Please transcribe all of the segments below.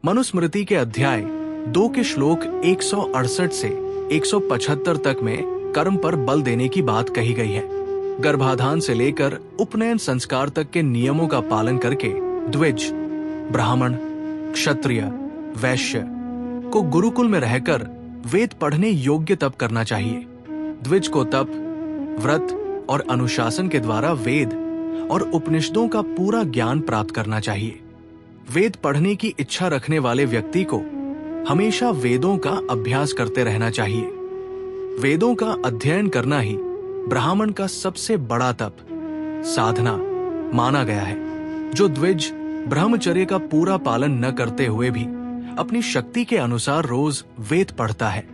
मनुस्मृति के अध्याय 2 के श्लोक 168 से 175 तक में कर्म पर बल देने की बात कही गई है। गर्भाधान से लेकर उपनयन संस्कार तक के नियमों का पालन करके द्विज, ब्राह्मण, क्षत्रिय, वैश्य को गुरुकुल में रहकर वेद पढ़ने योग्य तप करना चाहिए। द्विज को तप, व्रत और अनुशासन के द्वारा वेद और उपनिषदों का पूरा ज्ञान प्राप्त करना चाहिए। वेद पढ़ने की इच्छा रखने वाले व्यक्ति को हमेशा वेदों का अभ्यास करते रहना चाहिए। वेदों का अध्ययन करना ही ब्राह्मण का सबसे बड़ा तप, साधना माना गया है। जो द्विज ब्रह्मचर्य का पूरा पालन न करते हुए भी अपनी शक्ति के अनुसार रोज वेद पढ़ता है,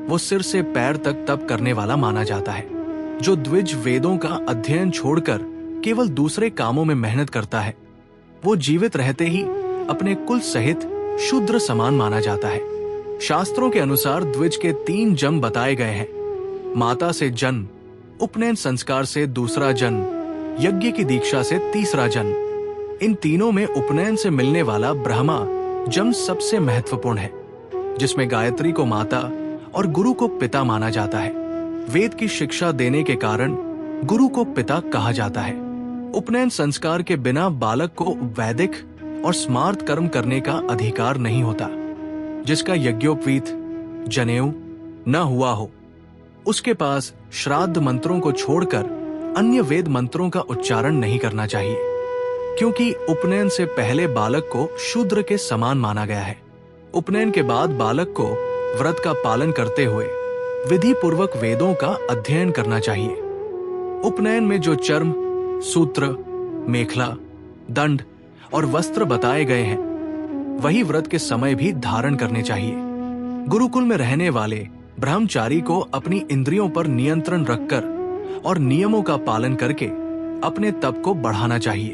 वो सिर से पैर तक तप करने वाला माना जाता है। जो द्विज वेदों का अध्ययन छोड़कर केवल दूसरे कामों में मेहनत करता है, वो जीवित रहते ही अपने कुल सहित शूद्र समान माना जाता है। शास्त्रों के अनुसार द्विज के 3 जन्म बताए गए हैं: माता से जन्म, उपनयन संस्कार से दूसरा जन्म, यज्ञ की दीक्षा से तीसरा जन्म। इन तीनों में उपनयन से मिलने वाला ब्रह्मा जन्म सबसे महत्वपूर्ण है, जिसमें गायत्री को माता और गुरु को पिता माना जाता है। वेद की शिक्षा देने के कारण गुरु को पिता कहा जाता है। उपनयन संस्कार के बिना बालक को वैदिक और स्मार्त कर्म करने का अधिकार नहीं होता। जिसका यज्ञोपवीत, जनेऊ न हुआ हो, उसके पास श्राद्ध मंत्रों को छोड़कर अन्य वेद मंत्रों का उच्चारण नहीं करना चाहिए, क्योंकि उपनयन से पहले बालक को शूद्र के समान माना गया है। उपनयन के बाद बालक को व्रत का पालन करते हुए विधि पूर्वक वेदों का अध्ययन करना चाहिए। उपनयन में जो चर्म, सूत्र, मेखला, दंड और वस्त्र बताए गए हैं, वही व्रत के समय भी धारण करने चाहिए। गुरुकुल में रहने वाले ब्रह्मचारी को अपनी इंद्रियों पर नियंत्रण रखकर और नियमों का पालन करके अपने तप को बढ़ाना चाहिए।